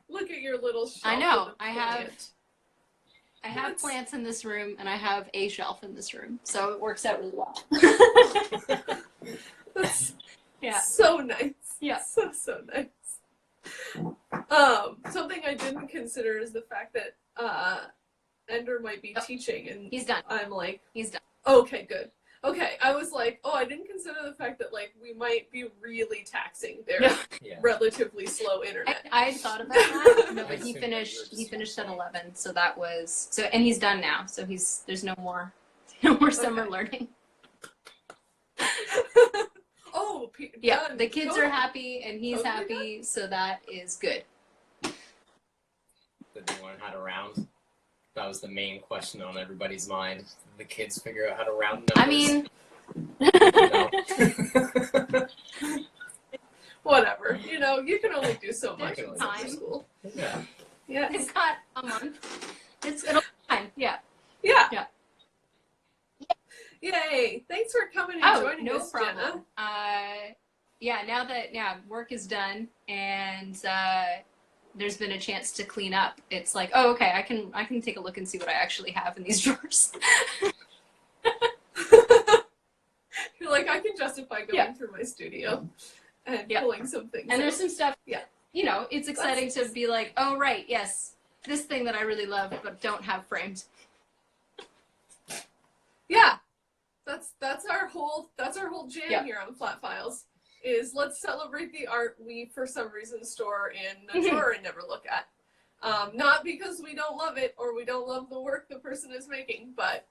Look at your little shelf. I know. I have plants in this room, and I have a shelf in this room, so it works out really well. That's yeah. So nice. Yeah. So nice. Something I didn't consider is the fact that Ender might be teaching, and he's done. I'm like, he's done. Okay, good. Okay, I was like, I didn't consider the fact that like we might be really taxing their relatively slow internet. I thought about that, no, but he finished at 11, so that was and he's done now, so there's no more summer learning. Done. The kids are happy and he's happy, done. So that is good. Did they learn how to round? That was the main question on everybody's mind. Did the kids figure out how to round numbers? I mean, whatever. You can only do so much in school. Yeah. Yeah. It's got a month. It'll be fine. Yeah. Yay! Thanks for coming and joining us, problem. Jenna. Now that work is done and there's been a chance to clean up, it's like, okay, I can take a look and see what I actually have in these drawers. You're like, I can justify going through my studio and pulling some things. And there's some stuff. Yeah. It's exciting to be like, oh right, yes, this thing that I really love but don't have framed. Yeah. That's our whole jam here on Flat Files. Is let's celebrate the art we for some reason store in a drawer and never look at. Not because we don't love it or we don't love the work the person is making, but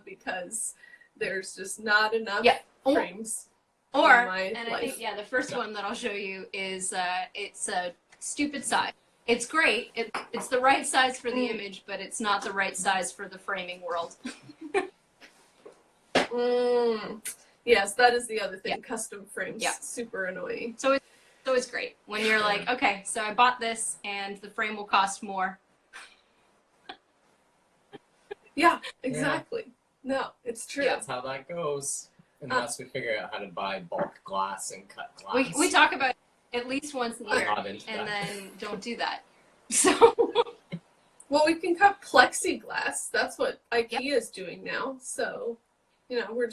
because there's just not enough frames. I think the first one that I'll show you is it's a stupid size. It's great. It's the right size for the image, but it's not the right size for the framing world. Yes, that is the other thing. Custom frames, super annoying. So it's great when you're like, okay, so I bought this, and the frame will cost more. Yeah, exactly. Yeah. No, it's true. That's how that goes. Unless we figure out how to buy bulk glass and cut glass. We talk about it at least once a year, and then don't do that. So. Well, we can cut plexiglass. That's what IKEA is doing now. So. We're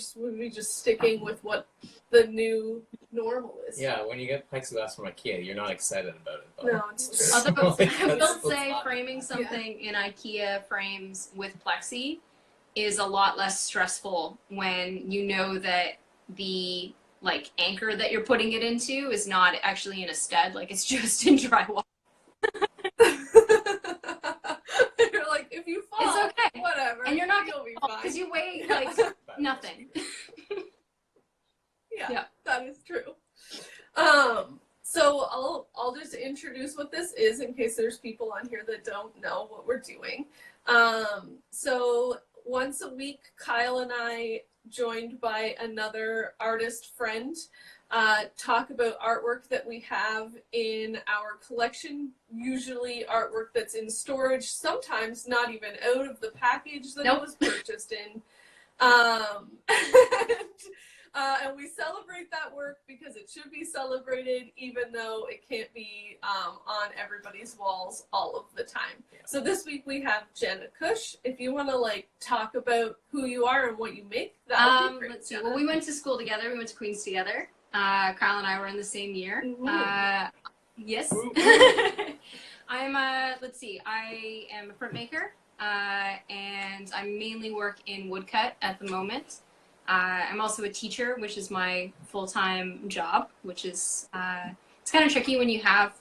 just sticking with what the new normal is. Yeah, when you get plexiglass from IKEA, you're not excited about it. No, it's true. Although I will say framing something in IKEA frames with plexi is a lot less stressful when you know that the anchor that you're putting it into is not actually in a stud, it's just in drywall. You're like, if you fall, it's okay. Whatever. And you're not going to be fine. Because you weigh nothing. Yeah, that is true. So I'll just introduce what this is in case there's people on here that don't know what we're doing. So once a week, Kyle and I, joined by another artist friend, talk about artwork that we have in our collection, usually artwork that's in storage, sometimes not even out of the package that it was purchased in. And we celebrate that work because it should be celebrated, even though it can't be on everybody's walls all of the time. Yeah. So this week we have Genna Kusch. If you want to talk about who you are and what you make, that would be great. Let's see. Well, we went to school together. We went to Queens together. Kyle and I were in the same year. Yes. I am a printmaker, and I mainly work in woodcut at the moment. I'm also a teacher, which is my full-time job, which is, it's kind of tricky when you have,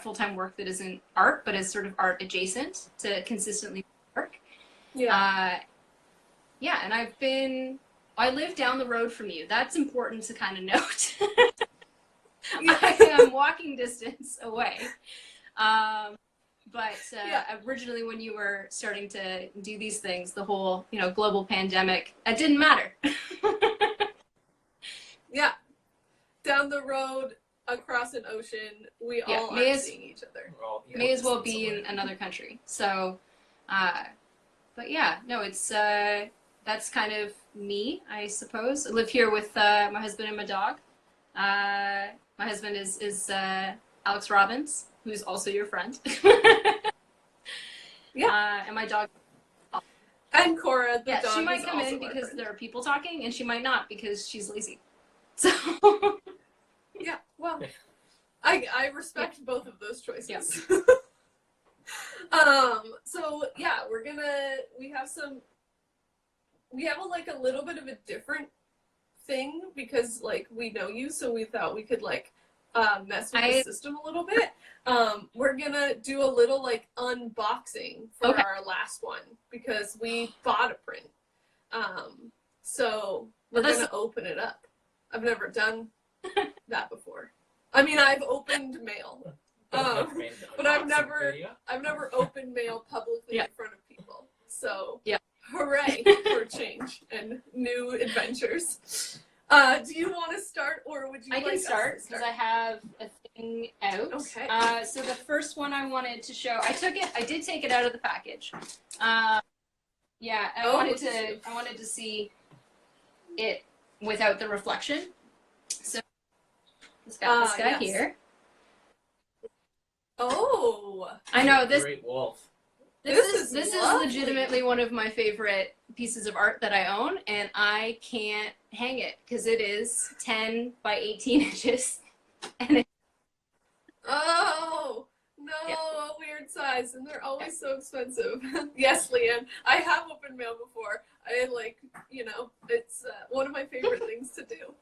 full-time work that isn't art, but is sort of art adjacent to consistently work. Yeah. And I live down the road from you. That's important to kind of note. I am walking distance away. But originally when you were starting to do these things, the whole, global pandemic, it didn't matter. Yeah. Down the road, across an ocean, we all are seeing each other. May as well be in another country. So, it's, that's kind of me, I suppose. I live here with my husband and my dog. My husband is Alex Robbins. who's also your friend. Yeah. And my dog. And Cora, the Yeah, dog, she might is come also in our because friend. there are people talking, and she might not because she's lazy. So. Yeah, well, I respect both of those choices. Yeah. So yeah, we have a little bit of a different thing because like we know you, so we thought we could like mess with the system a little bit. We're gonna do a little like unboxing for our last one because we bought a print. So we're gonna open it up. I've never done that before. I mean, I've opened mail, but I've never opened mail publicly in front of people. So hooray for change and new adventures. Do you want to start, or would you? I can start because I have a thing out. Okay. So the first one I wanted to show, I did take it out of the package. Yeah, I wanted to see it without the reflection. So it's got this guy here. Oh, I know this. Great wolf. This is legitimately one of my favorite pieces of art that I own, and I can't hang it because it is 10 by 18 inches. And oh no, a weird size, and they're always so expensive. Yes, Leanne, I have opened mail before. I it's one of my favorite things to do.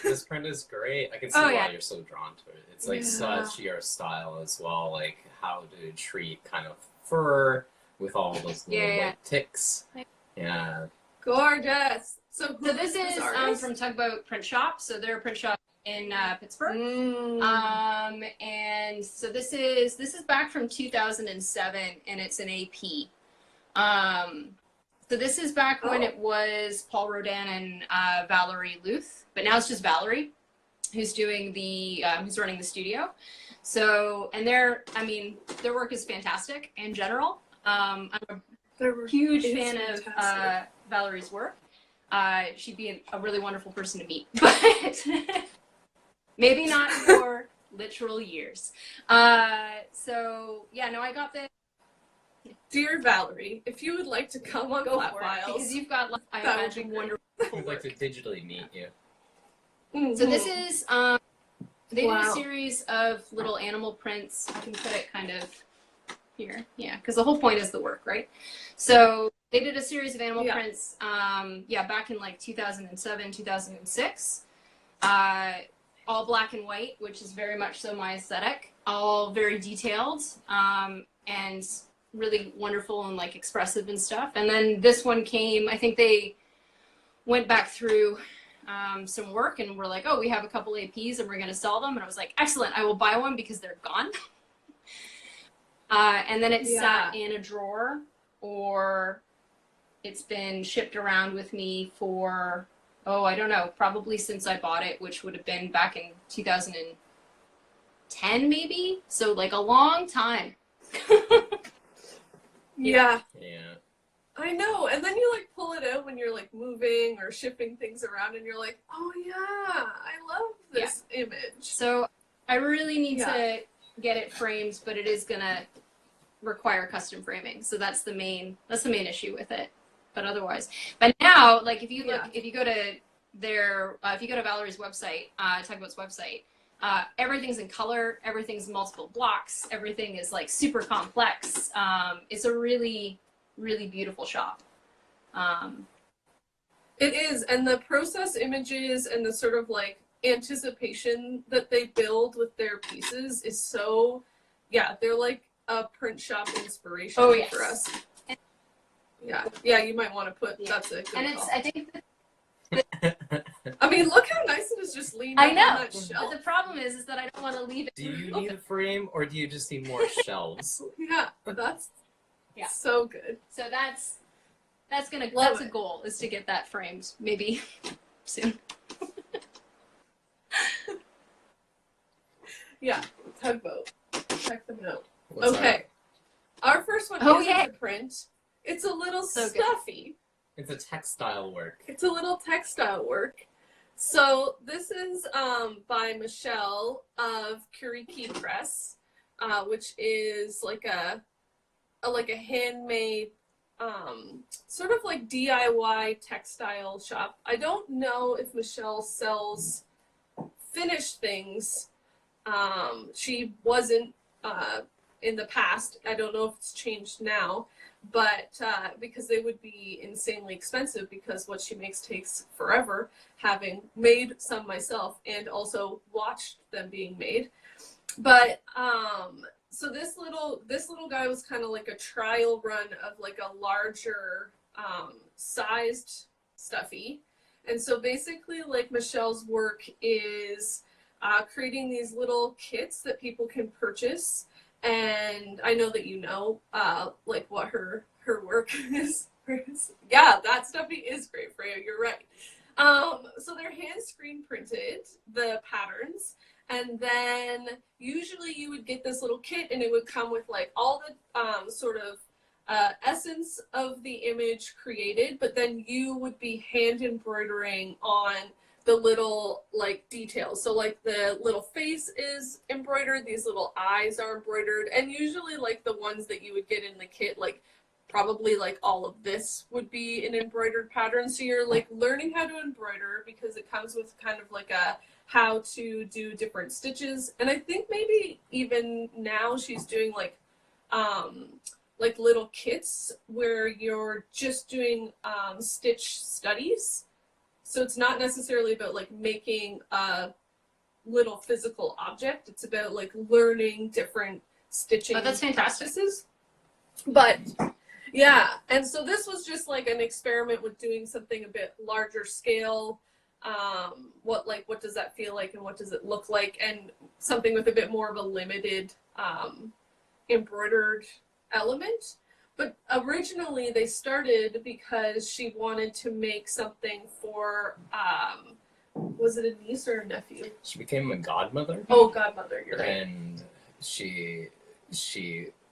This print is great. I can see why you're so drawn to it. It's like such your style as well, like how to treat kind of fur with all those little like ticks. Yeah. Gorgeous. So this is from Tugboat Printshop. So they're a print shop in Pittsburgh. And so this is back from 2007, and it's an AP. So this is back when it was Paul Rodin and Valerie Luth, but now it's just Valerie who's doing who's running the studio. So, and their work is fantastic in general. I'm a huge fan of Valerie's work. She'd be a really wonderful person to meet, but maybe not for literal years. So yeah, no, I got this. Dear Valerie, if you would like to come on Flat Files, because you've got, I imagine, wonderful We'd like to digitally meet you. Mm-hmm. So this is, they did a series of little animal prints. I can put it kind of here, because the whole point is the work, right? So they did a series of animal prints, back in like 2007, 2006. All black and white, which is very much so my aesthetic. All very detailed, and really wonderful and like expressive and stuff. And then this one came, I think they went back through some work and were like, oh, we have a couple APs and we're going to sell them. And I was like, excellent, I will buy one because they're gone. And then it sat in a drawer, or it's been shipped around with me for, I don't know, probably since I bought it, which would have been back in 2010 maybe. So like a long time. Yeah. Yeah. I know. And then you like pull it out when you're like moving or shipping things around and you're like, oh yeah, I love this image. So I really need to get it framed, but it is gonna require custom framing. So that's the main issue with it. But otherwise, but now, like if you look, if you go to Valerie's website, Tugboat's website, everyth's in color, everything's multiple blocks, everything is like super complex. It's a really, really beautiful shop. It is, and the process images and the sort of like anticipation that they build with their pieces is so, they're like a print shop inspiration for us. Yeah, you might want to put, that's a good call. I think I mean, look how nice it is just leaning on that shelf. But the problem is that I don't want to leave it. Do you need a frame, or do you just need more shelves? Yeah, that's so good. So that's a goal, is to get that framed maybe soon. Tugboat. Check them out. What's okay. Our first one isn't a print. It's a little stuffy. It's a textile work. It's a little textile work. So this is by Michelle of Kiriki Press. which is like a handmade, sort of like DIY textile shop. I don't know if Michelle sells finished things. She wasn't in the past. I don't know if it's changed now, but because they would be insanely expensive because what she makes takes forever, having made some myself and also watched them being made. But so this little guy was kind of like a trial run of like a larger sized stuffy. And so basically like Michelle's work is creating these little kits that people can purchase. And I know that you know like what her work is. Yeah, that stuffy is great, Freya, you're right. So they're hand screen printed, the patterns, and then usually you would get this little kit and it would come with like all the sort of essence of the image created, but then you would be hand embroidering on the little like details. So like the little face is embroidered, these little eyes are embroidered, and usually like the ones that you would get in the kit, like probably like all of this would be an embroidered pattern. So you're like learning how to embroider because it comes with kind of like a how to do different stitches. And I think maybe even now she's doing like little kits where you're just doing stitch studies. So it's not necessarily about like making a little physical object. It's about like learning different stitching practices. But yeah, and so this was just like an experiment with doing something a bit larger scale. What does that feel like and what does it look like, and something with a bit more of a limited embroidered element. But originally they started because she wanted to make something for was it a niece or a nephew? She became a godmother. Oh, godmother, you're right. And she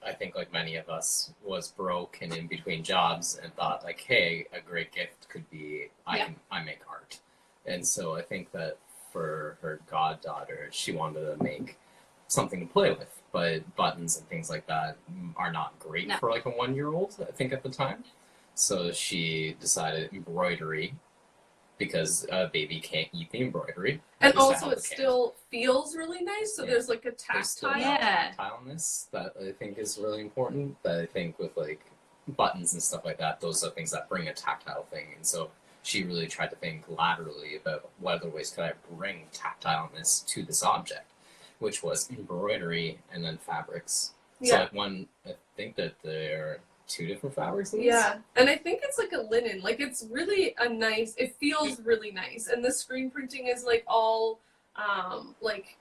I think like many of us was broke and in between jobs and thought like, hey, a great gift could be I make art. And so I think that for her goddaughter, she wanted to make something to play with, but buttons and things like that are not great for like a 1-year-old, I think at the time. So she decided embroidery, because a baby can't eat the embroidery. And also it still feels really nice, so there's like a tactile. Tactileness that I think is really important, that I think with like buttons and stuff like that, those are things that bring a tactile thing. And so she really tried to think laterally about what other ways could I bring tactileness to this object, which was embroidery and then fabrics. So like I think that there are 2 different fabrics in this. Yeah, and I think it's like a linen. Like it's really it feels really nice. And the screen printing is like all like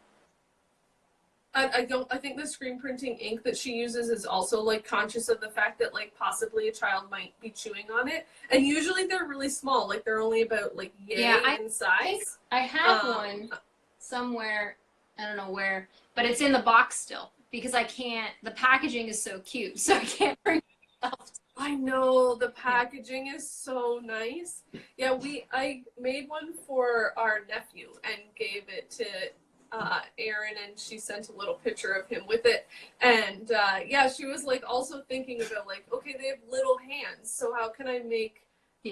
I think the screen printing ink that she uses is also like conscious of the fact that like possibly a child might be chewing on it. And usually they're really small, like they're only about like in size. I have one somewhere, I don't know where, but it's in the box still because the packaging is so cute, so I can't bring it myself. I know, the packaging is so nice. Yeah, I made one for our nephew and gave it to Erin, and she sent a little picture of him with it. And she was like also thinking about like, okay, they have little hands, so how can I make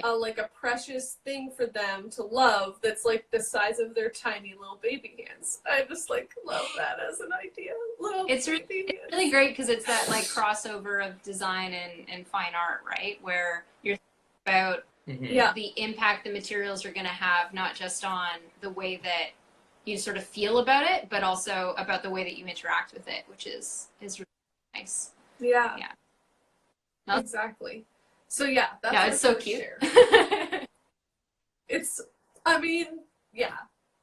like a precious thing for them to love that's like the size of their tiny little baby hands. I just like love that as an idea. It's really great because it's that like crossover of design and fine art, right? Where you're thinking about the impact the materials are going to have, not just on the way that you sort of feel about it, but also about the way that you interact with it, which is really nice. Yeah. Exactly. So that's it's so cute. It's, I mean,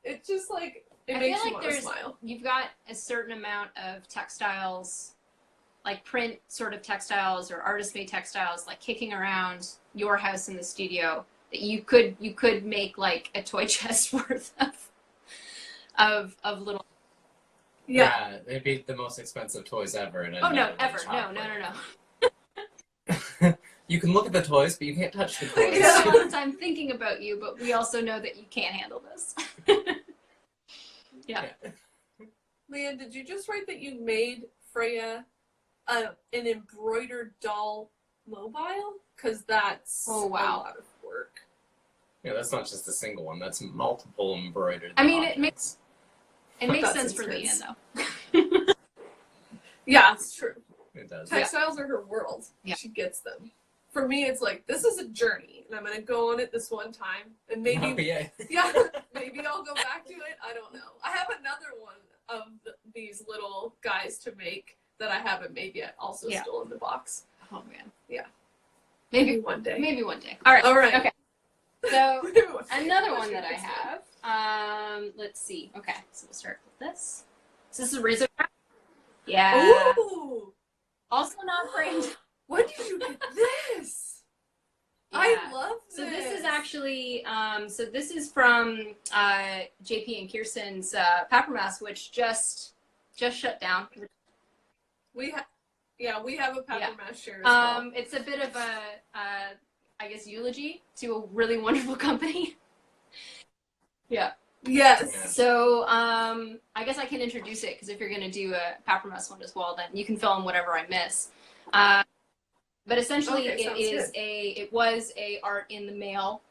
it's just like it makes you want to smile. You've got a certain amount of textiles, like print sort of textiles or artist-made textiles, like kicking around your house in the studio that you could make like a toy chest worth of little. Yeah, it'd be the most expensive toys ever. And no. You can look at the toys, but you can't touch the toys. We spend all the time thinking about you, but we also know that you can't handle this. Leanne, did you just write that you made Freya an embroidered doll mobile, because that's Oh, wow. a lot of work. Yeah, that's not just a single one. That's multiple embroidered. I mean, objects. it makes That's sense for intense. Leanne, though. Yeah, it's true. It does. Textiles are her world. Yeah. She gets them. For me, it's like, this is a journey, and I'm going to go on it this one time, and maybe, Oh, yeah. yeah, maybe I'll go back to it. I don't know. I have another one of these little guys to make that I haven't made yet, also Yeah. still in the box. Oh, man. Yeah. Maybe one day. Maybe one day. All right. All right. Okay. So Another another one that I have. Let's see. Okay, so we'll start with this. So this is a razor. Yeah. Ooh! Also not framed. When did you get this? Yeah. I love this. So this is actually, so this is from JP and Kirsten's Papirmass, which just shut down. We have a Papirmass share as well. It's a bit of a, I guess, eulogy to a really wonderful company. Yeah. Yes. So I guess I can introduce it, because if you're going to do a Papirmass one as well, then you can fill in whatever I miss. But essentially, it was a art in the mail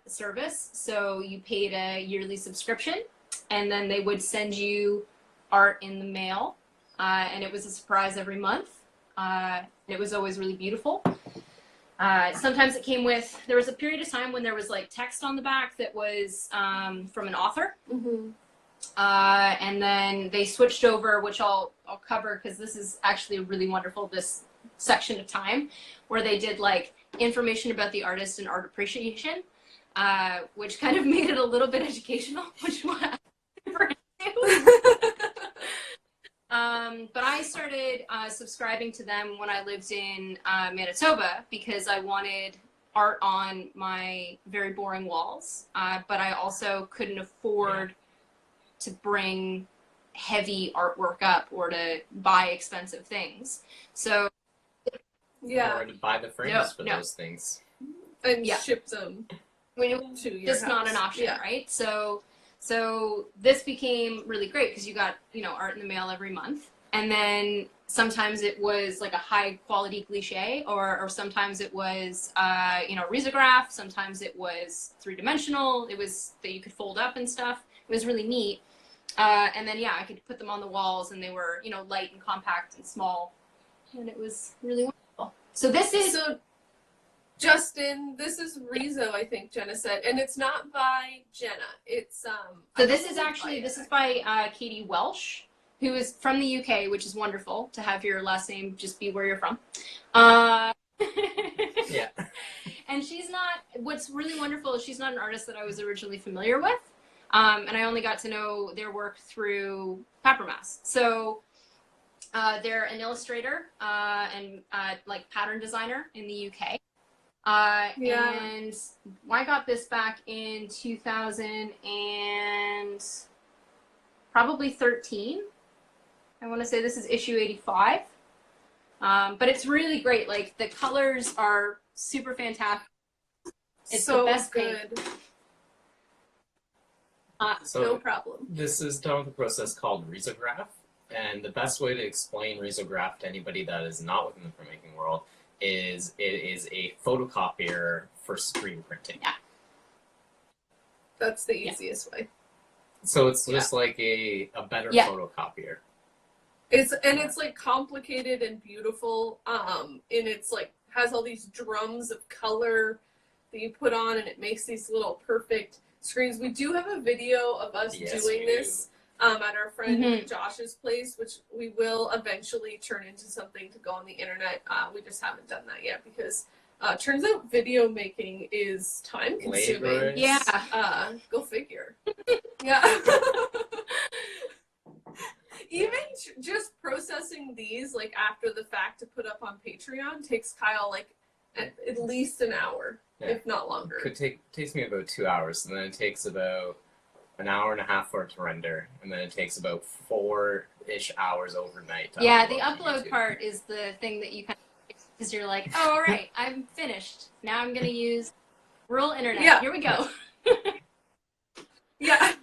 service. So you paid a yearly subscription, and then they would send you art in the mail, and it was a surprise every month. It was always really beautiful. Sometimes it came with, there was a period of time when there was like text on the back that was from an author. Mm-hmm. And then they switched over, which I'll cover, because this is actually really wonderful, this section of time where they did like information about the artist and art appreciation, which kind of made it a little bit educational, which was but I started subscribing to them when I lived in Manitoba, because I wanted art on my very boring walls, but I also couldn't afford to bring heavy artwork up or to buy expensive things. So Yeah. Or to buy the frames for those things. And Yeah. ship them I mean, to your just house. not an option, Yeah. right? So this became really great, because you got, art in the mail every month. And then sometimes it was like a high quality cliche, or sometimes it was, risograph. Sometimes it was 3-dimensional. It was that you could fold up and stuff. It was really neat. And then, I could put them on the walls, and they were, light and compact and small. And it was really wonderful. So this is... So, Justin, this is Rizo, I think Jenna said, and it's not by Jenna. It's So this is by Katy Welsh, who is from the UK, which is wonderful to have your last name just be where you're from. Yeah. And she's not, what's really wonderful is she's not an artist that I was originally familiar with. And I only got to know their work through Papirmass. So they're an illustrator and like pattern designer in the UK. And I got this back in 2000 and probably 13. I want to say this is issue 85. But it's really great. Like, the colors are super fantastic. It's so the best good. thing. So No problem. this is done with a process called risograph. And the best way to explain risograph to anybody that is not within the printmaking world is it is a photocopier for screen printing. Yeah. That's the easiest way. So it's just like a better photocopier. It's like complicated and beautiful. And it's like has all these drums of color that you put on, and it makes these little perfect screens. We do have a video of us doing this at our friend Josh's place, which we will eventually turn into something to go on the internet. We just haven't done that yet because turns out video making is time consuming. Laborious. Yeah. Go figure. Yeah. Even just processing these like after the fact to put up on Patreon takes Kyle like at least an hour, if not longer. Takes me about 2 hours, and then it takes about an hour and a half for it to render, and then it takes about 4-ish hours overnight to Yeah, upload the to upload YouTube. part is the thing that you kind of, because you're like, oh, all right, I'm finished. Now I'm going to use rural internet. Yeah. Here we go. Yeah.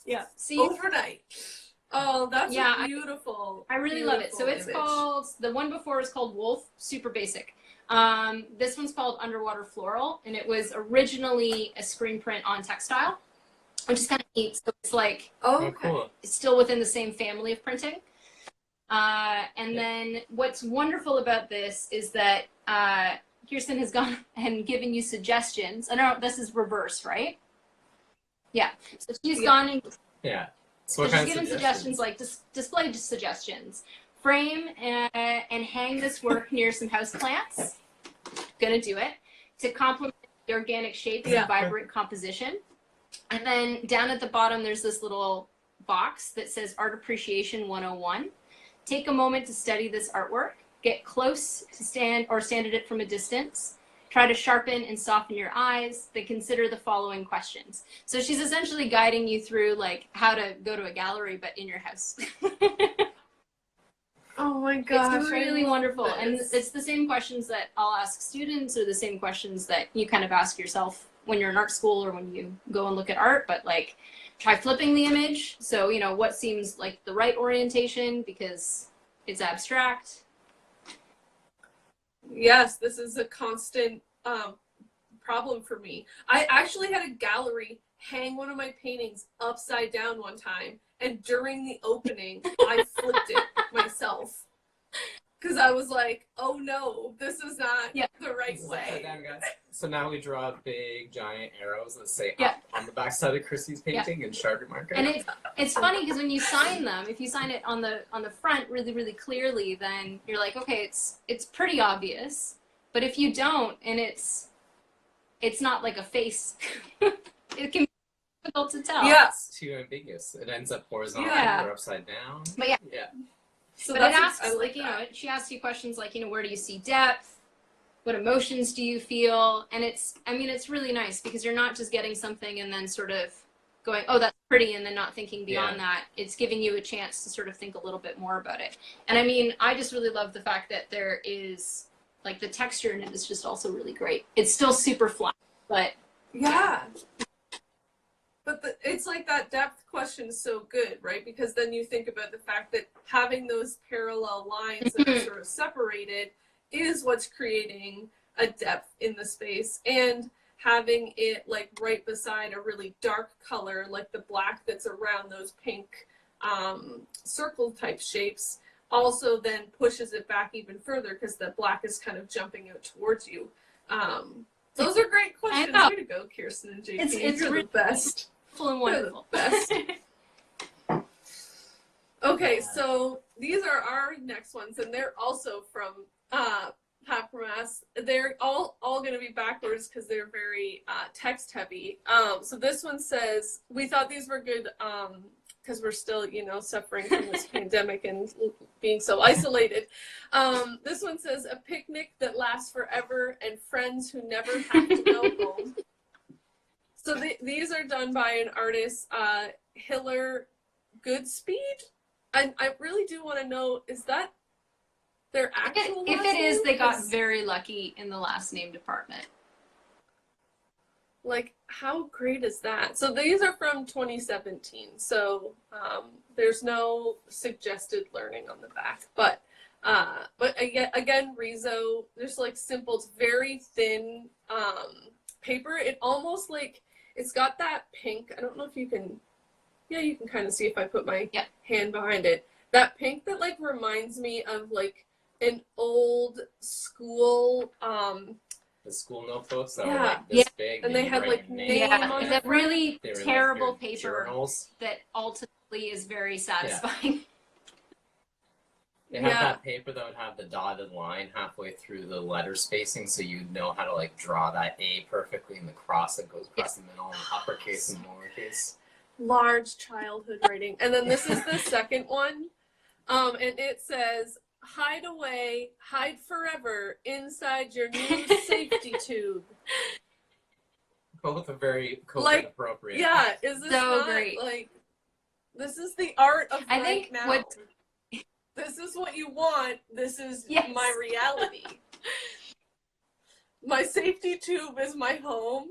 Yeah. See, Overnight. Oh, that's Yeah, beautiful. I really love it. So it's image. called, the one before is called Wolf, super basic. This one's called Underwater Floral, and it was originally a screen print on textile, which is kind of neat. So it's like, Oh, Oh, cool. it's still within the same family of printing. And then what's wonderful about this is that Kirsten has gone and given you suggestions. I don't know, this is reverse, right? Yeah. So she's gone and Yeah. so what she's kind of given suggestions like display suggestions. Frame and hang this work near some houseplants. Gonna do it. To complement the organic shapes and vibrant composition. And then down at the bottom, there's this little box that says Art Appreciation 101. Take a moment to study this artwork. Get close to stand at it from a distance. Try to sharpen and soften your eyes. Then consider the following questions. So she's essentially guiding you through like how to go to a gallery, but in your house. Oh my gosh. It's really wonderful. This. And it's the same questions that I'll ask students, or the same questions that you kind of ask yourself when you're in art school or when you go and look at art, but like try flipping the image. So, you know, what seems like the right orientation because it's abstract. Yes, this is a constant problem for me. I actually had a gallery hang one of my paintings upside down one time, and during the opening, I flipped it myself. Because I was like, oh no, this is not the right way. So now we draw big giant arrows that say Yeah. up on the back side of Chrissy's painting in Sharpie marker. And it's funny because when you sign them, if you sign it on the front really, really clearly, then you're like, okay, it's pretty obvious. But if you don't, and it's not like a face, it can be difficult to tell. Yes. It's too ambiguous. It ends up horizontal or upside down. But yeah. So But it asks, like, you know, she asks you questions like, you know, where do you see depth? What emotions do you feel? And it's really nice because you're not just getting something and then sort of going, oh, that's pretty, and then not thinking beyond that. It's giving you a chance to sort of think a little bit more about it. And I mean, I just really love the fact that there is, like, the texture in it is just also really great. It's still super flat, but... Yeah. But it's like that depth question is so good, right? Because then you think about the fact that having those parallel lines that are sort of separated is what's creating a depth in the space, and having it like right beside a really dark color like the black that's around those pink circle type shapes also then pushes it back even further because the black is kind of jumping out towards you. Those are great questions. Way to go, Kirsten and JP. It's You're really the best. And wonderful. Best. Okay, so these are our next ones, and they're also from Papirmass. They're all going to be backwards because they're very text heavy. So this one says, we thought these were good because we're still, you know, suffering from this pandemic and being so isolated. This one says, a picnic that lasts forever and friends who never have to go home. So these are done by an artist, Hiller Goodspeed. I really do want to know, is that their actual If last it is, name? they got very lucky in the last name department. Like, how great is that? So these are from 2017. So there's no suggested learning on the back. But again, Riso, just like simple, it's very thin paper. It almost like, it's got that pink. I don't know if you can, you can kind of see if I put my hand behind it. That pink that like reminds me of like an old school the school notebooks that were Yeah. like this big, and they had like name on Yeah, the that really They were like terrible your paper journals. that ultimately is very satisfying. They had that paper that would have the dotted line halfway through the letter spacing, so you'd know how to like draw that A perfectly and the cross that goes across the middle, and uppercase and lowercase. Large childhood writing. And then this is the second one. And it says, hide away, hide forever inside your new safety tube. Both are very COVID Like, appropriate. Yeah, is this So not great. like, this is the art of I right think now. This is what you want. This is my reality. My safety tube is my home,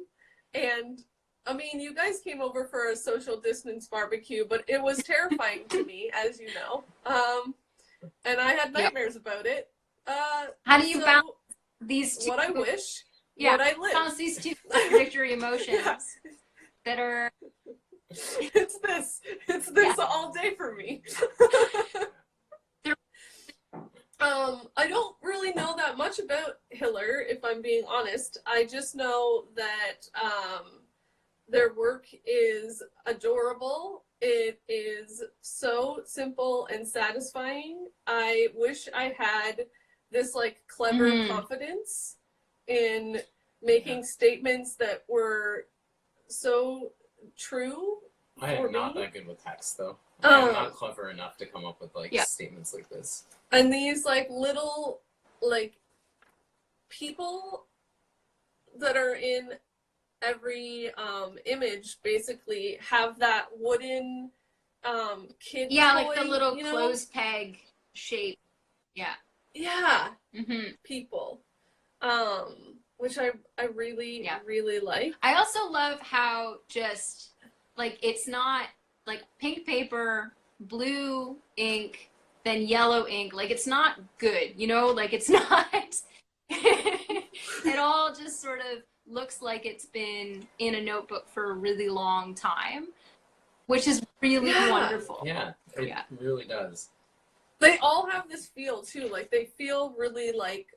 and I mean, you guys came over for a social distance barbecue, but it was terrifying to me, as you know. And I had nightmares about it. How do you balance these two? What I wish, yeah, what I live. balance these two contradictory emotions that are. It's this all day for me. I don't really know that much about Hiller, if I'm being honest. I just know that their work is adorable. It is so simple and satisfying. I wish I had this like clever confidence in making statements that were so true. I am not me. that good with text, though. I'm not clever enough to come up with like statements like this. And these like little like people that are in every image basically have that wooden kid toy, like the little you know? clothes peg shape. Yeah. People. Which I really really like. I also love how just like it's not like pink paper, blue ink, then yellow ink. Like it's not good, you know? Like it's not. It all just sort of looks like it's been in a notebook for a really long time, which is really wonderful. Yeah, it really does. They all have this feel too. Like they feel really like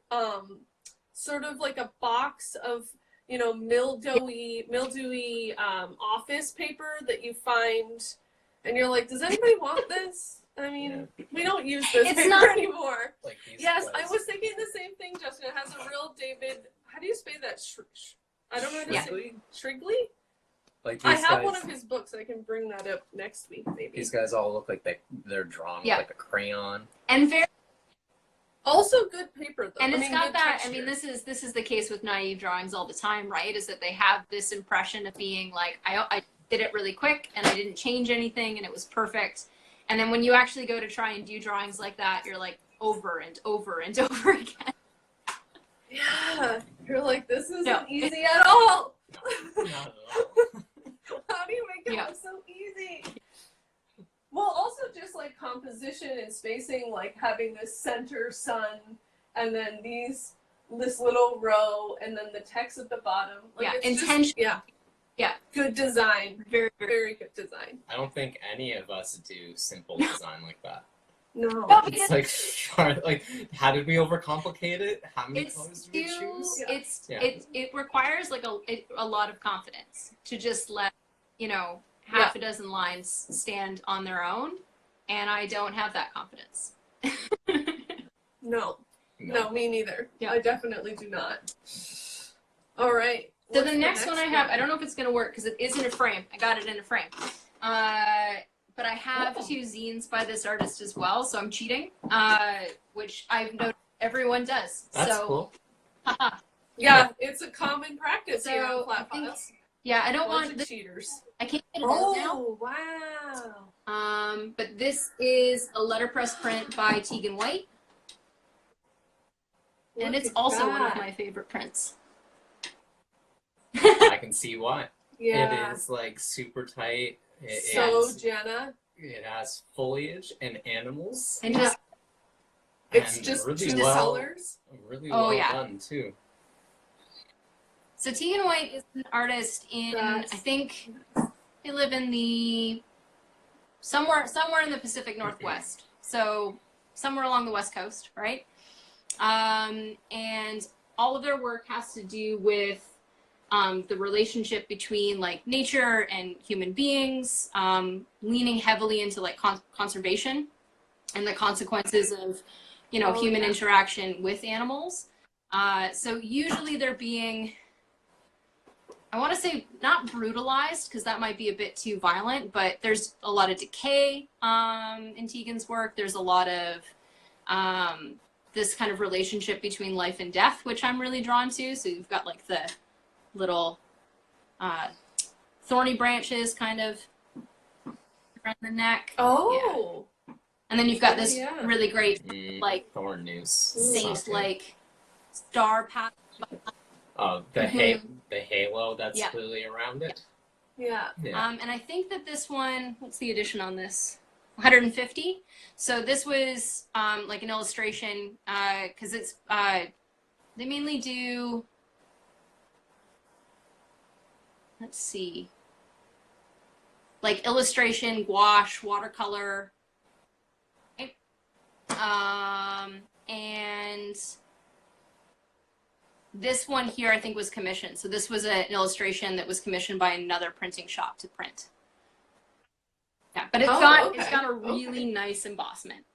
sort of like a box of, you know, mildewy office paper that you find and you're like, does anybody want this? I mean, we don't use this paper anymore. Like these yes, guys. I was thinking the same thing, Justin. It has a real David, how do you say that? I don't know how to say. Shrigley? Like I these have guys, one of his books. I can bring that up next week, maybe. These guys all look like they're drawn with like a crayon. And very also good paper though. And it's got that texture. I mean, this is the case with naive drawings all the time, right? Is that they have this impression of being like I did it really quick and I didn't change anything and it was perfect. And then when you actually go to try and do drawings like that, you're like over and over and over again. Yeah. You're like, this isn't easy at all. Not at all. How do you make it look so easy? Well, also just like composition and spacing, like having this center sun and then this little row and then the text at the bottom. Like intention. Good design. Very, very good design. I don't think any of us do simple design like that. No. It's like how did we overcomplicate it? How many colors did we choose? It requires like a lot of confidence to just let, you know, half a dozen lines stand on their own, and I don't have that confidence. No, me neither. I definitely do not. All right. So the next one I have, I don't know if it's going to work because it is in a frame. I got it in a frame. But I have two zines by this artist as well, so I'm cheating, which I've noticed everyone does. That's cool. Yeah, it's a common practice here on Flat Files. Yeah, I don't want the cheaters. I can't get it out now. Oh, wow. But this is a letterpress print by Teagan White. And it's also one of my favorite prints. I can see why. Yeah. It is like super tight. Genna. It has foliage and animals. And just it's just really two colors. Really well done too. So Teagan White is an artist in I think they live in the somewhere in the Pacific Northwest. So somewhere along the West Coast, right? And all of their work has to do with the relationship between like nature and human beings, leaning heavily into like conservation and the consequences of, you know, human interaction with animals. So usually they're being, I want to say not brutalized because that might be a bit too violent, but there's a lot of decay in Teagan's work. There's a lot of this kind of relationship between life and death, which I'm really drawn to. So you've got like the little thorny branches kind of around the neck. Oh. Yeah. And then you've got this really great like thorn noose. saint like star pattern. The halo that's clearly around it. Yeah. Yeah. And I think that this one, what's the edition on this? 150. So this was like an illustration because it's they mainly do. Let's see. Like illustration, gouache, watercolor, and this one here I think was commissioned. So this was an illustration that was commissioned by another printing shop to print. Yeah, but it's got a really nice embossment.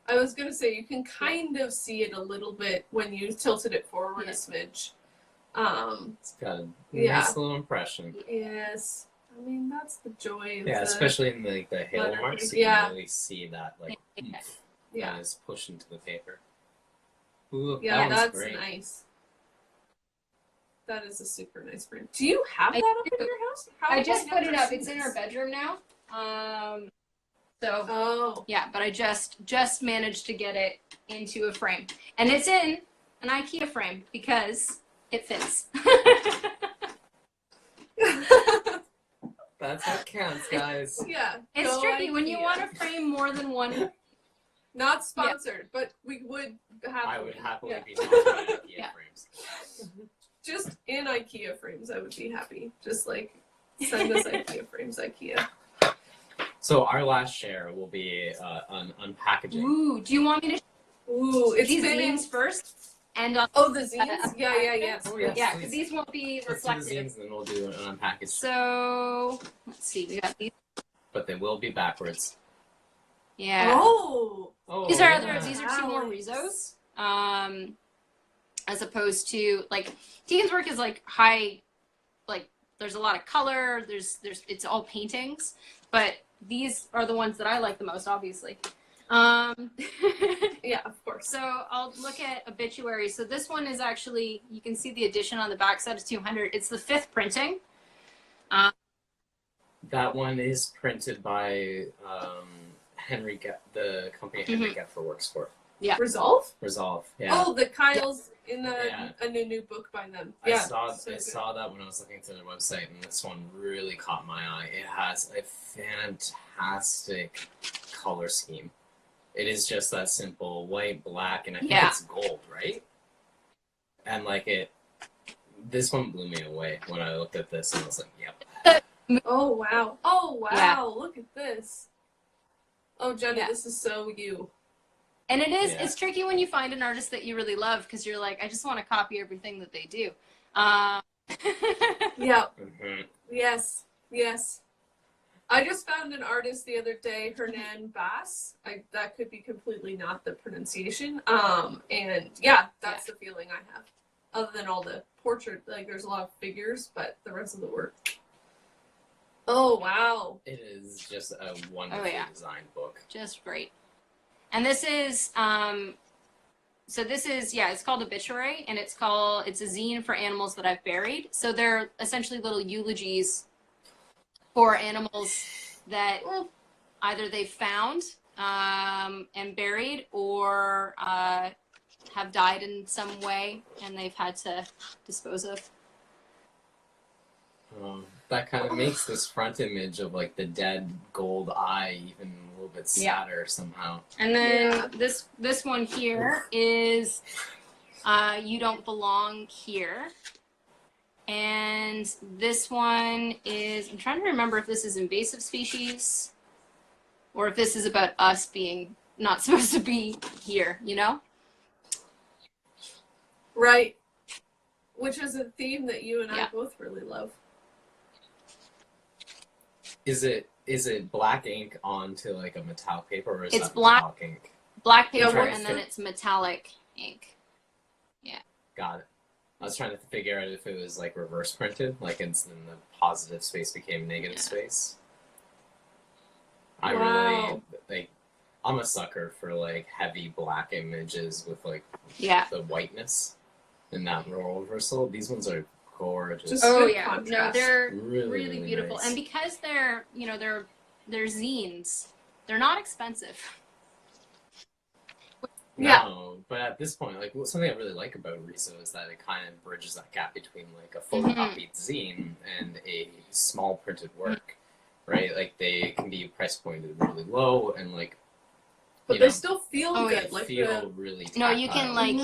I was gonna say you can kind of see it a little bit when you tilted it forward a smidge. It's got a nice little impression. Yes. I mean, that's the joy of especially in the halo marks, you can really see that that is pushed into the paper. Ooh, that's great. nice. That is a super nice print. Do you have that up in your house? I just put it up. It's in our bedroom now. Yeah, but I just managed to get it into a frame, and it's in an IKEA frame because it fits. That's how it counts, guys. Yeah. It's tricky when you want to frame more than one. Not sponsored, but we would happily. I would happily be sponsored by IKEA frames. Just in IKEA frames, I would be happy. Just like send us IKEA frames, IKEA. So our last share will be unpackaging. Ooh, do you want me to? Ooh, it's these zines first. And the zines? Yeah. Oh, yes, yeah, because these won't be reflective. Let's do the zines, and then we'll do an unpackaged. So, let's see, we got these. But they will be backwards. Yeah. Oh, these are two more Rizos. As opposed to, like, Teagan's work is, like, high, like, there's a lot of color, it's all paintings, but these are the ones that I like the most, obviously. Yeah, of course. So I'll look at obituary. So this one is actually, you can see the edition on the back side is 200. It's the 5th printing. That one is printed by the company Henry Geffler works for. Yeah. Resolve, yeah. Oh, the Kyle's in a new book by them. I saw that when I was looking through their website, and this one really caught my eye. It has a fantastic color scheme. It is just that simple white, black, and I think it's gold, right? And this one blew me away when I looked at this, and I was like, yep. Oh wow! Yeah. Look at this. Oh, Jenna, this is so you. And it is, it's tricky when you find an artist that you really love because you're like, I just want to copy everything that they do. Yeah. Mm-hmm. Yes. I just found an artist the other day, Hernan Bass. That could be completely not the pronunciation. And that's the feeling I have. Other than all the portrait, there's a lot of figures, but the rest of the work. Oh, wow. It is just a wonderfully designed book. Just great. And this is, it's called Obituary, and it's a zine for animals that I've buried. So they're essentially little eulogies for animals that either they've found and buried or have died in some way and they've had to dispose of. That kind of makes this front image of the dead gold eye even a little bit sadder somehow. And then this one here is You Don't Belong Here. And this one is, I'm trying to remember if this is invasive species or if this is about us being not supposed to be here, you know? Right. Which is a theme that you and I both really love. Is it black ink onto a metallic paper, or is it's that black metallic ink? Black paper and then it's metallic ink. Yeah. Got it. I was trying to figure out if it was reverse printed, and the positive space became negative space. I really I'm a sucker for heavy black images with the whiteness and that role reversal. These ones are gorgeous. Just no, they're really beautiful, nice. and because they're they're zines, they're not expensive. No, but but at this point, like something I really like about Riso is that it kind of bridges that gap between like a photocopied zine and a small printed work, right? Like they can be price pointed really low and like. But they still feel good. They like feel really tactile. No, you can like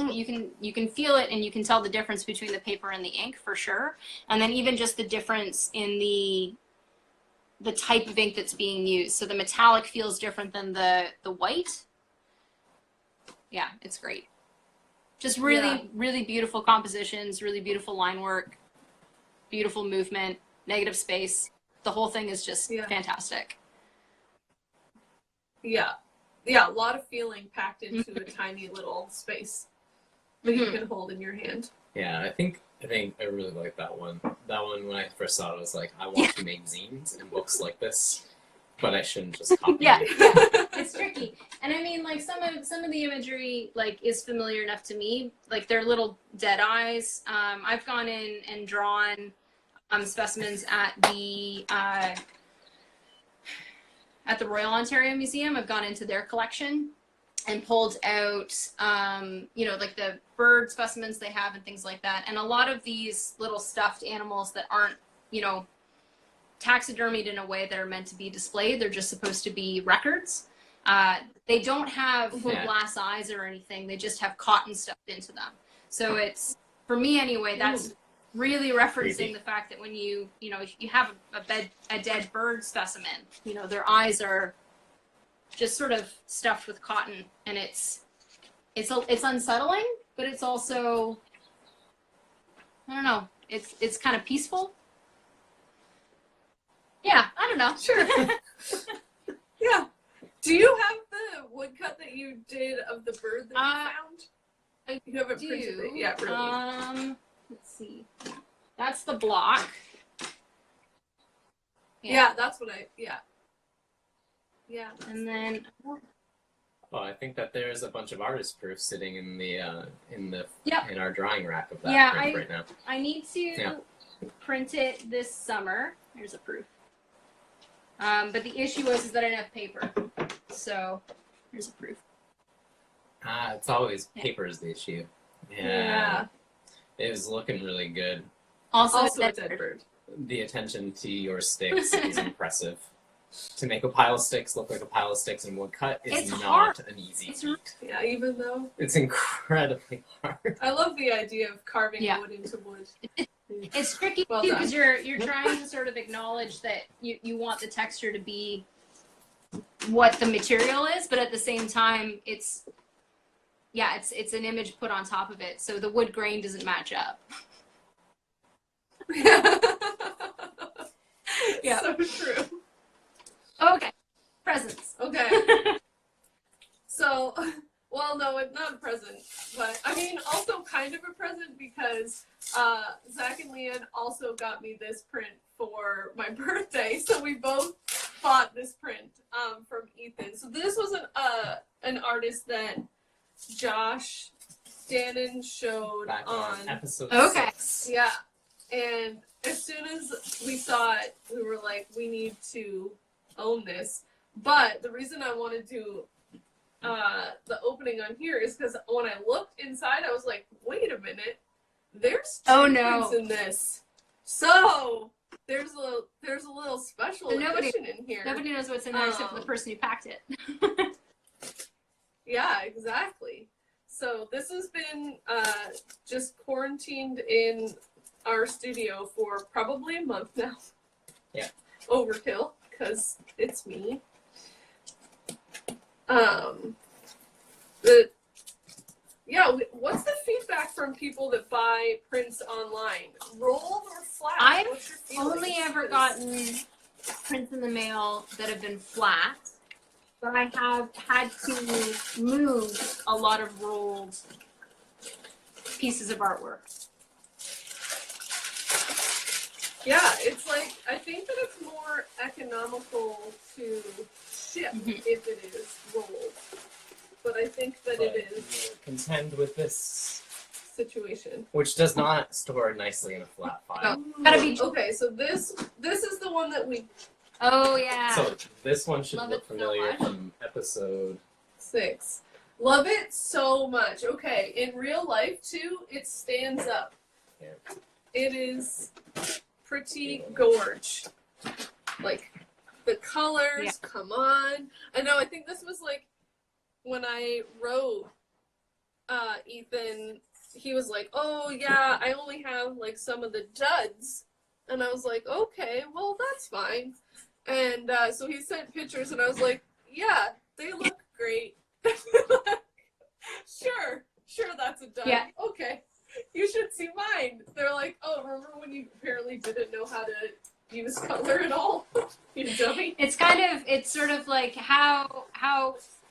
you can feel it, and you can tell the difference between the paper and the ink for sure. And then even just the difference in the type of ink that's being used. So the metallic feels different than the white. Yeah, it's great. Just really, really beautiful compositions, really beautiful line work, beautiful movement, negative space. The whole thing is just fantastic. Yeah. Yeah, a lot of feeling packed into a tiny little space that you can hold in your hand. Yeah, I think I really like that one. That one, when I first saw it, I was like, I want to make zines and books like this, but I shouldn't just copy it. It's tricky. And I mean, like some of the imagery like is familiar enough to me. Like their little dead eyes. I've gone in and drawn specimens at the Royal Ontario Museum. I've gone into their collection and pulled out, you know, like the bird specimens they have and things like that. And a lot of these little stuffed animals that aren't, you know, taxidermied in a way that are meant to be displayed. They're just supposed to be records. They don't have glass eyes or anything. They just have cotton stuffed into them. So it's, for me anyway, that's really referencing the fact that when you know, if you have a dead bird specimen, you know, their eyes are just sort of stuffed with cotton, and it's unsettling, but it's also, I don't know, it's kind of peaceful. Yeah, I don't know. Sure. Yeah. Do you have the woodcut that you did of the bird that you found? You haven't printed it yet, really. Let's see. That's the block. Yeah, that's what Yeah. And then Well, I think that there's a bunch of artist proofs sitting in the Yep. in our drawing rack of that print right now. I need to print it this summer. Here's a proof. But the issue is that I didn't have paper. So here's a proof. It's always paper is the issue. Yeah. It was looking really good. Also a dead bird. The attention to your sticks is impressive. To make a pile of sticks look like a pile of sticks in woodcut is not an easy feat. Yeah, even though it's incredibly hard. I love the idea of carving wood into wood. It's tricky too because you're trying to sort of acknowledge that you want the texture to be what the material is, but at the same time it's an image put on top of it, so the wood grain doesn't match up. Yeah, so true. Okay, presents. Okay. So, well, no, it's not a present, but I mean, also kind of a present because Zach and Leanne also got me this print for my birthday, so we both bought this print from Ethan. So this was an artist that Josh Dannon showed Back on episode 6. Yeah, and as soon as we saw it, we were like, we need to own this. But the reason I want to do the opening on here is because when I looked inside, I was like, wait a minute, there's two prints in this. So there's a little special edition in here. Nobody knows what's in there except for the person who packed it. Yeah, exactly. So this has been just quarantined in our studio for probably a month now. Yeah. Overkill, because it's me. What's the feedback from people that buy prints online? Rolled or flat? I've only ever gotten prints in the mail that have been flat, but I have had to move a lot of rolled pieces of artwork. Yeah, it's like, I think that it's more economical to ship if it is rolled. But I think that it is contend with this situation. Which does not store nicely in a flat file. Gotta be okay, so this is the one that we. Oh yeah. So this one should Love look it so familiar much. from episode 6. Love it so much. Okay, in real life too, it stands up. Yeah. It is pretty gorge. Like the colors, come on. I know, I think this was like when I wrote Ethan, he was like, oh yeah, I only have like some of the duds. And I was like, okay, well that's fine. And so he sent pictures and I was like, yeah, they look great. Sure, that's a dud. Yeah. Okay, you should see mine. They're like, oh, remember when you apparently didn't know how to use color at all? You dummy. It's sort of like how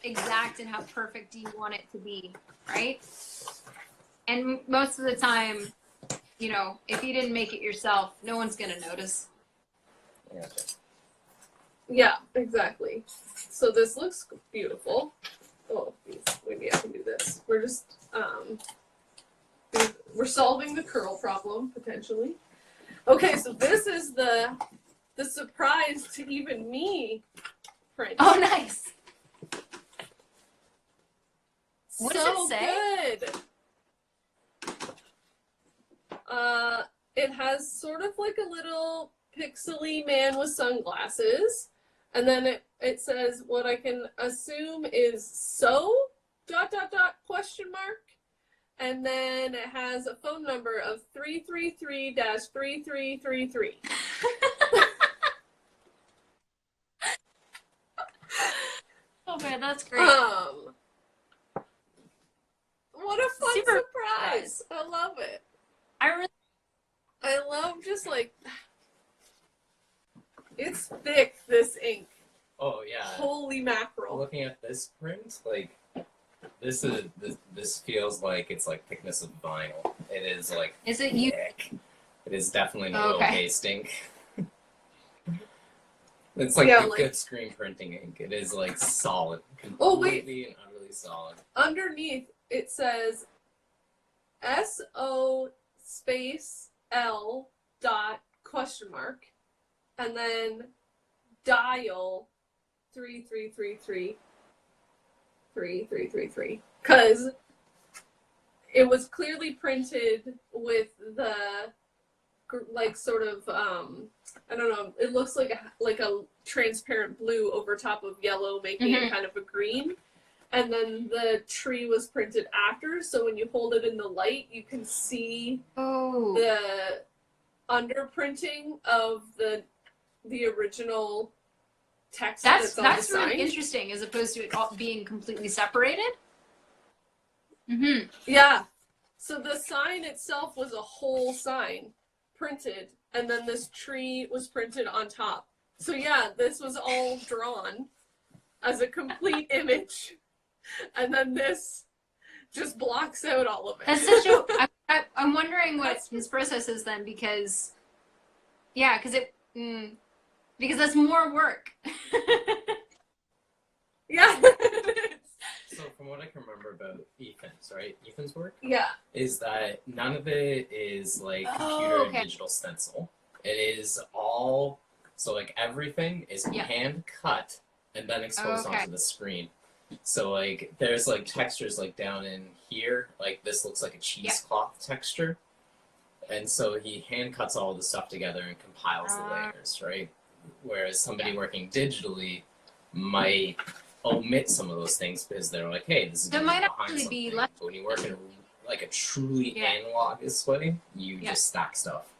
exact and how perfect do you want it to be, right? And most of the time, you know, if you didn't make it yourself, no one's gonna notice. Yeah, exactly. So this looks beautiful. Oh, geez, maybe I can do this. We're just we're solving the curl problem potentially. Okay, so this is the surprise to even me print. Oh, nice. What so does it say? Good. It has sort of like a little pixely man with sunglasses, and then it says what I can assume is so ... and then it has a phone number of 333-3333. Oh man, that's great. What a fun surprise! I love it. I love just like, it's thick, this ink. Oh yeah. Holy mackerel. Looking at this print, like this feels like it's like thickness of vinyl. It is like Is it thick. It is definitely an oil-based ink. It's like good screen printing ink. It is like solid. Completely and utterly solid. Underneath it says SO space L dot ? And then dial 3333. Because it was clearly printed with the like sort of I don't know, it looks like a transparent blue over top of yellow, making it kind of a green. And then the tree was printed after, so when you hold it in the light, you can see the underprinting of the original text that's on the sign. That's really interesting, as opposed to it all being completely separated. Yeah. So the sign itself was a whole sign printed, and then this tree was printed on top. So yeah, this was all drawn as a complete image. And then this just blocks out all of it. That's such a... I'm wondering what his process is then, because... Yeah, because that's more work. Yeah. So from what I can remember about Ethan's, right? Ethan's work? Yeah. Is that none of it is like computer and digital stencil. It is all... So like everything is hand cut and then exposed onto the screen. So like there's like textures like down in here, like this looks like a cheesecloth texture, and so he hand cuts all the stuff together and compiles the layers, right? Whereas somebody working digitally might omit some of those things because they're like, hey, this is behind something. But when you work in like a truly analogous way, you just stack stuff.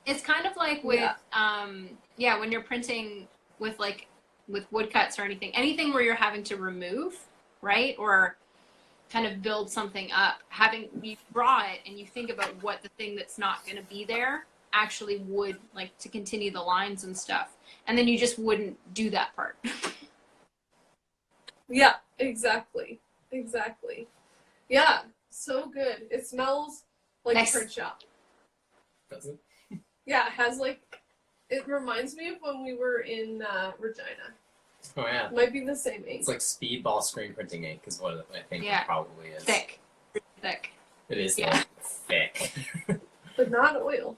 It's kind of like with when you're printing with woodcuts or anything where you're having to remove, right? Or kind of build something up. You draw it and you think about what the thing that's not going to be there actually would, like, to continue the lines and stuff. And then you just wouldn't do that part. Yeah, exactly. Yeah, so good. It smells like a print shop. Does it? Yeah, it has it reminds me of when we were in Regina. Oh yeah. Might be the same ink. It's like speedball screen printing ink is what I think it probably is. Thick. It is thick. But not oil.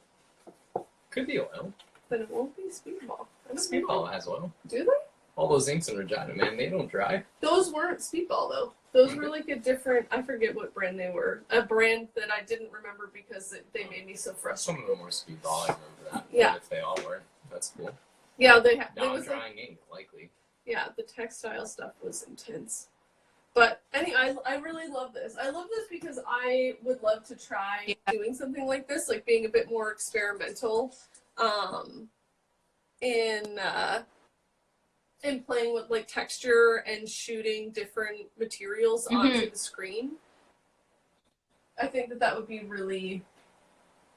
Could be oil. But it won't be speedball. Speedball has oil. Do they? All those inks in Regina, man, they don't dry. Those weren't speedball though. Those were like a different, I forget what brand they were. A brand that I didn't remember because they made me so Some frustrated. of them were Speedball, I remember that. Yeah. But if they all were, that's cool. Yeah, they had. Now Was like, drawing ink, likely. yeah, the textile stuff was intense. But anyway, I really love this. I love this because I would love to try doing something like this, like being a bit more experimental, in playing with like texture and shooting different materials onto the screen. I think that would be really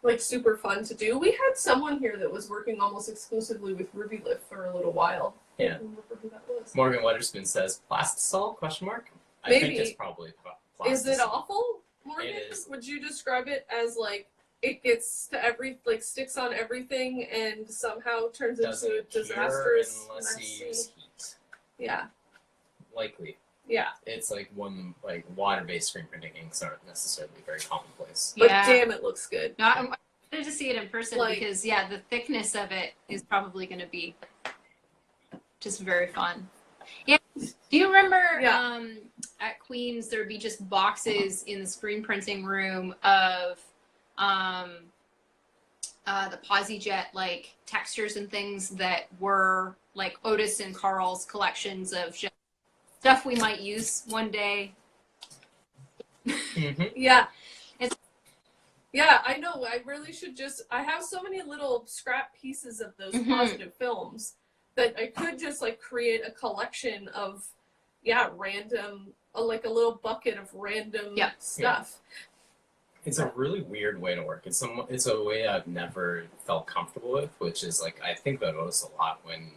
like super fun to do. We had someone here that was working almost exclusively with Ruby Lift for a little while. Yeah. I don't remember who that was. Morgan Weatherspoon says, plastisol, question mark? I Maybe. think it's probably plastisol. Is it awful, Morgan? It is. Would you describe it as like it gets to sticks on everything and somehow turns into a disastrous, unless you use heat. Yeah. Likely. Yeah. It's like water-based screen printing inks aren't necessarily very commonplace. But damn, it looks good. No, I'm excited to see it in person because the thickness of it is probably going to be just very fun. Yeah. Do you remember at Queens there would be just boxes in the screen printing room of the PosiJet like textures and things that were like Otis and Carl's collections of just stuff we might use one day. Yeah. Yeah, I know. I really should I have so many little scrap pieces of those positive films that I could just like create a collection of, random, like a little bucket of random stuff. It's a really weird way to work. It's a way I've never felt comfortable with, which is like, I think about Otis a lot when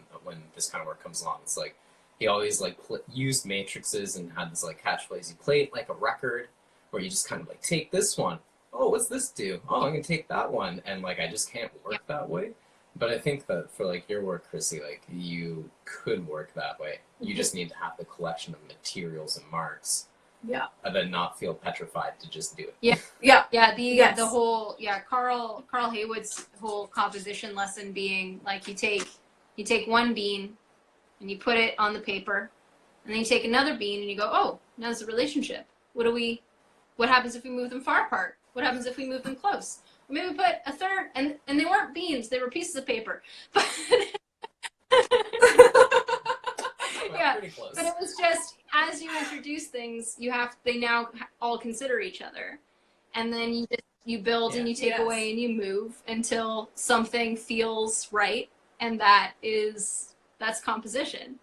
this kind of work comes along. It's like, he always like used matrices and had this like catchphrasey plate, like a record, where you just kind of like take this one. Oh, what's this do? Oh, I'm gonna take that one, and like I just can't work that way. But I think that for like your work, Chrissy, like you could work that way. You just need to have the collection of materials and marks. Yeah. And then not feel petrified to just do it. Yeah. Yeah. Yeah. The whole Carl Haywood's whole composition lesson being like you take one bean and you put it on the paper, and then you take another bean and you go, oh, now there's a relationship. What happens if we move them far apart? What happens if we move them close? Or maybe we put a third, and they weren't beans, they were pieces of paper. But yeah, pretty close. but it was just, as you introduce things, they now all consider each other. And then you build and you take away and you move until something feels right, and that's composition.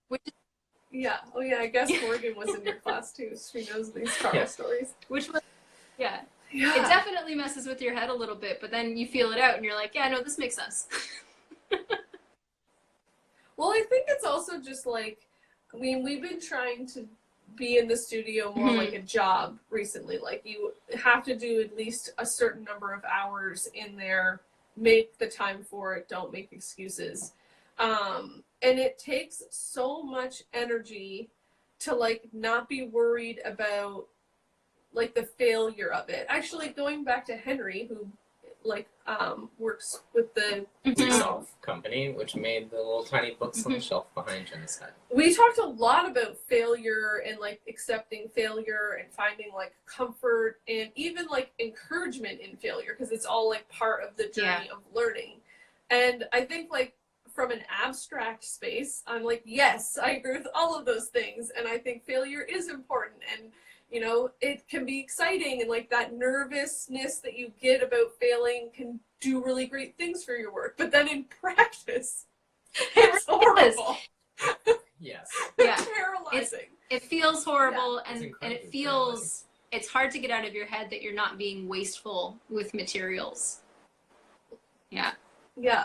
Which is, yeah. Oh yeah, I guess Morgan was in your class too. She knows these Carl stories. which was, it definitely messes with your head a little bit, but then you feel it out and you're like, yeah, no, this makes sense. Well, I think it's also just like, I mean, we've been trying to be in the studio more like a job recently. Like you have to do at least a certain number of hours in there, make the time for it, don't make excuses. And it takes so much energy to like not be worried about like the failure of it. Actually, going back to Henry, who like works with the Self company, which made the little tiny books on the shelf behind Jenna's head. We talked a lot about failure and like accepting failure and finding like comfort and even like encouragement in failure, because it's all like part of the journey of learning. And I think like from an abstract space, I'm like, yes, I agree with all of those things. And I think failure is important, and you know, it can be exciting, and like that nervousness that you get about failing can do really great things for your work. But then in practice, it's horrible. Yes. Yeah. It's paralyzing. It feels horrible, and it feels paralyzing. It's hard to get out of your head that you're not being wasteful with materials. Yeah. Yeah.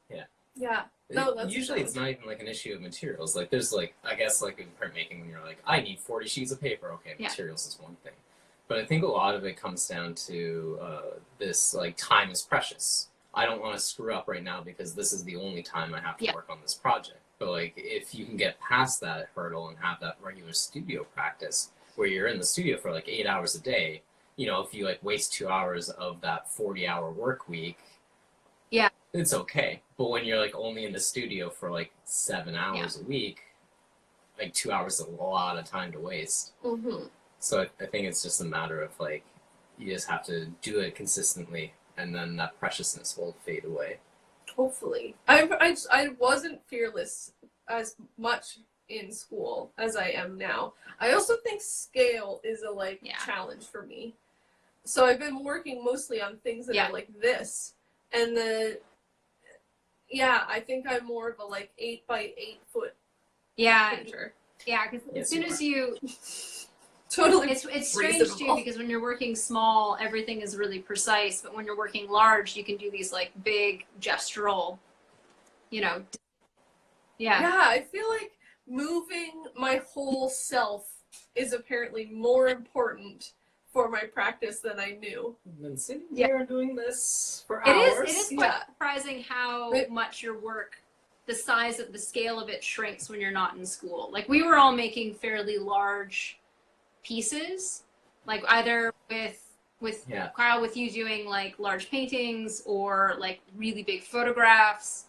Yeah. Yeah. No, that's usually it's not even like an issue of materials. Like there's like, I guess like in printmaking, when you're like, I need 40 sheets of paper. Okay, materials is one thing. But I think a lot of it comes down to this like, time is precious. I don't want to screw up right now because this is the only time I have to work on this project. But like if you can get past that hurdle and have that regular studio practice where you're in the studio for like 8 hours a day, you know, if you like waste 2 hours of that 40-hour work week, it's okay. But when you're like only in the studio for like 7 hours a week, like 2 hours is a lot of time to waste. Mm-hmm. So I think it's just a matter of like, you just have to do it consistently, and then that preciousness will fade away. Hopefully. I wasn't fearless as much in school as I am now. I also think scale is a challenge for me. So I've been working mostly on things that are like this, and I think I'm more of a like 8 by 8 foot printer. Yeah, because as soon as you totally, it's strange too, because when you're working small, everything is really precise, but when you're working large, you can do these like big gestural, Yeah, I feel like moving my whole self is apparently more important for my practice than I knew. I've been sitting here doing this for hours. It is quite surprising how much your work, the size of the scale of it shrinks when you're not in school. Like we were all making fairly large pieces, like either with Kyle, with you doing like large paintings or like really big photographs.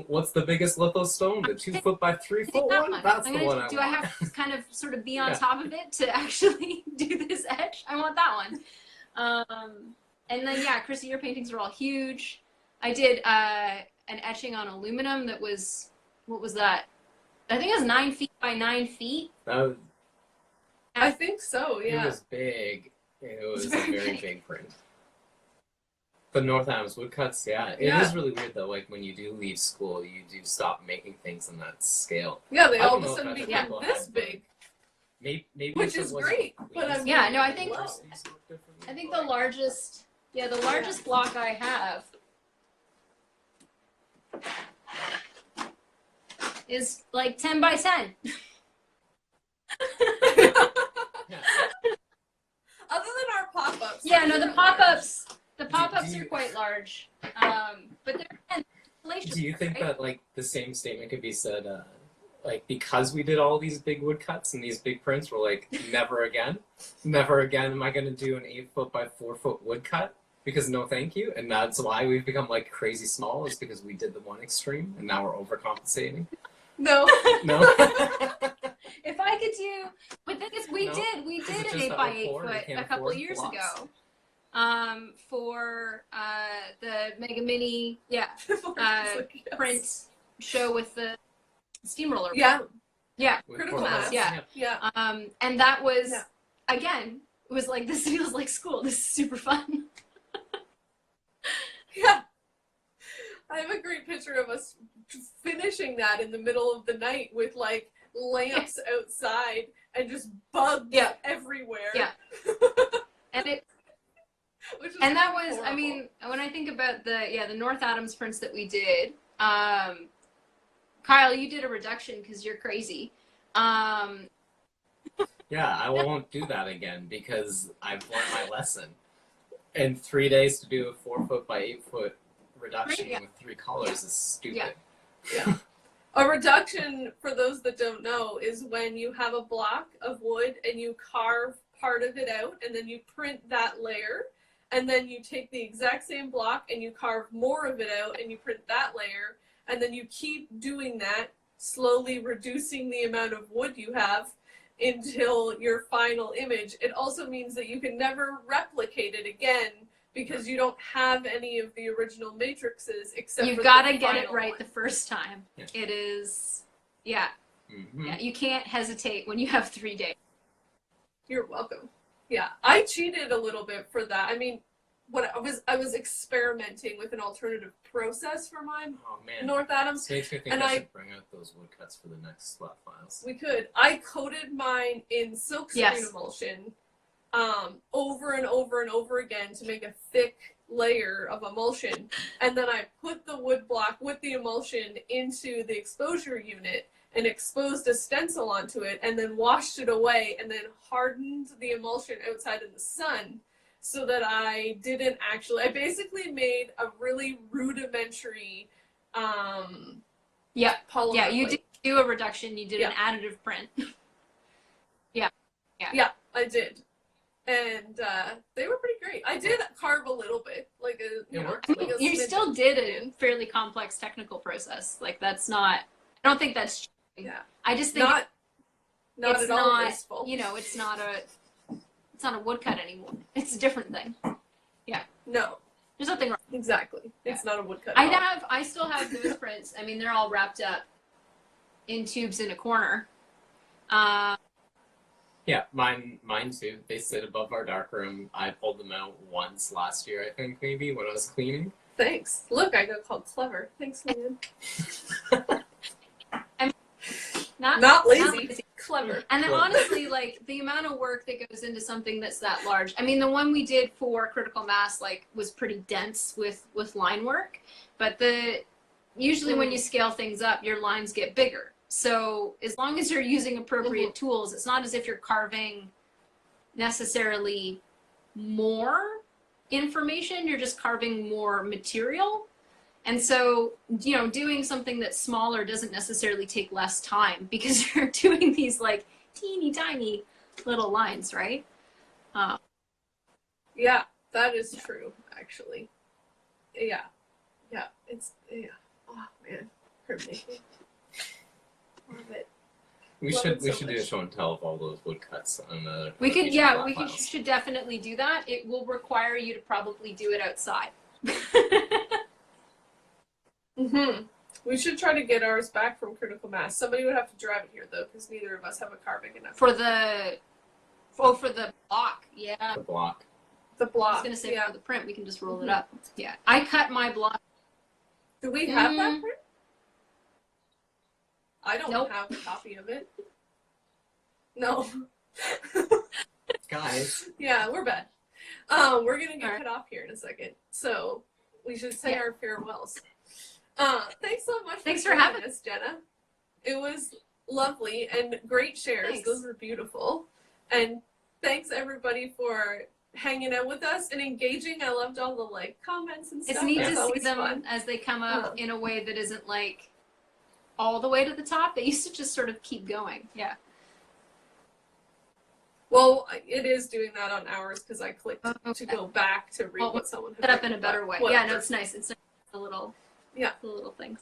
What's the biggest litho stone? The 2 foot by 3 foot one? That's the one I want. Do I have to kind of sort of be on top of it to actually do this edge? I want that one. And then Chrissy, your paintings are all huge. I did an etching on aluminum that was, what was that? I think it was 9 feet by 9 feet. I think so, yeah. It was big. It was a very big print. The North Adams woodcuts, it is really weird though. Like when you do leave school, you do stop making things in that scale. Yeah, they all of a sudden become this big. Maybe which is great. But I think the largest, the largest block I have is like 10 by 10. Other than our pop-ups. Yeah, no, the pop-ups. The pop-ups are quite large, but they're Do you think that like the same statement could be said, like because we did all these big woodcuts and these big prints, we're like, never again am I going to do an 8 foot by 4 foot woodcut, because no thank you, and that's why we've become like crazy small, is because we did the one extreme and now we're overcompensating? No. If I could do, but the thing is, we did an 8 by 8 foot a couple of years ago. For the Mega Mini, print show with the steamroller. Yeah. Critical mass. Yeah. And that was, again, it was like, this feels like school. This is super fun. Yeah. I have a great picture of us finishing that in the middle of the night with like lamps outside and just bugs everywhere. Yeah. And that was, horrible. I mean, when I think about the North Adams prints that we did, Kyle, you did a reduction because you're crazy. I won't do that again because I've learned my lesson. In 3 days to do a 4 foot by 8 foot reduction with 3 colors is stupid. Yeah. A reduction, for those that don't know, is when you have a block of wood and you carve part of it out and then you print that layer. And then you take the exact same block and you carve more of it out and you print that layer. And then you keep doing that, slowly reducing the amount of wood you have until your final image. It also means that you can never replicate it again because you don't have any of the original matrices except You've for got the to get final it right one. the first time. Yeah. It is, you can't hesitate when you have 3 days. You're welcome. Yeah, I cheated a little bit for that. I mean, I was experimenting with an alternative process for my North Adams. Makes me think and I should bring out those woodcuts for the next slot files. We could. I coated mine in silkscreen emulsion over and over and over again to make a thick layer of emulsion. And then I put the wood block with the emulsion into the exposure unit and exposed a stencil onto it and then washed it away and then hardened the emulsion outside in the sun so that I didn't actually, I basically made a really rudimentary polymer. Yeah, you did do a reduction, you did an additive print. Yeah, I did. And they were pretty great. I did carve a little bit, like you still did a fairly complex technical process. Like that's not, I don't think that's Yeah. I just think Not it's at all not, wasteful. you know, it's not a woodcut anymore. It's a different thing. No, There's nothing wrong. exactly. Yeah. It's not a woodcut. at all. I still have those prints. I mean, they're all wrapped up in tubes in a corner. Yeah, mine too. They sit above our darkroom. I pulled them out once last year, I think, maybe, when I was cleaning. Thanks. Look, I got called clever. Thanks, man. Not lazy. Clever. And then Well- honestly, like the amount of work that goes into something that's that large. I mean, the one we did for Critical Mass like was pretty dense with line work, but usually when you scale things up, your lines get bigger. So as long as you're using appropriate tools, it's not as if you're carving necessarily more information. You're just carving more material. And so, you know, doing something that's smaller doesn't necessarily take less time because you're doing these like teeny tiny little lines, right? Yeah, that is true, actually. Yeah. Oh, man. Printmaking. Love it. We Love should it so do a much. show and tell of all those woodcuts on the. We could, future yeah, flat we could, files. should definitely do that. It will require you to probably do it outside. We should try to get ours back from Critical Mass. Somebody would have to drive it here, though, because neither of us have a car big enough. For the block, yeah. The block. The I was block. gonna say yeah. for the print, we can just roll it up. Yeah, I cut my block. Do we have that print? I don't Nope. have a copy of it. No. Guys. Yeah, we're bad. We're gonna get Alright. cut off here in a second, so we should say Yeah. our farewells. Thanks so much. Thanks for joining having us, Jenna. It was lovely and great shares. Thanks. Those were beautiful. And thanks everybody for hanging out with us and engaging. I loved all the like comments and stuff. It's neat That's to see always them fun. as they come up in a way that isn't like all the way to the top. They used to just sort of keep going. Yeah. Well, it is doing that on ours because I clicked to go back to read Well, what someone had Set up in written, a better but way. whatever. Yeah, no, it's nice. It's nice. The little things.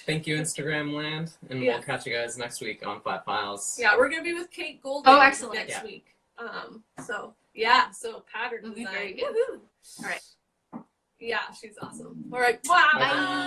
Thank you, Instagram land, and Yeah. we'll catch you guys next week on Flat Files. Yeah, we're gonna be with Kate Golden excellent. next Yeah. week. So pattern It'll be design. very good. Woohoo. All right. Yeah, she's awesome. All right, bye. Bye.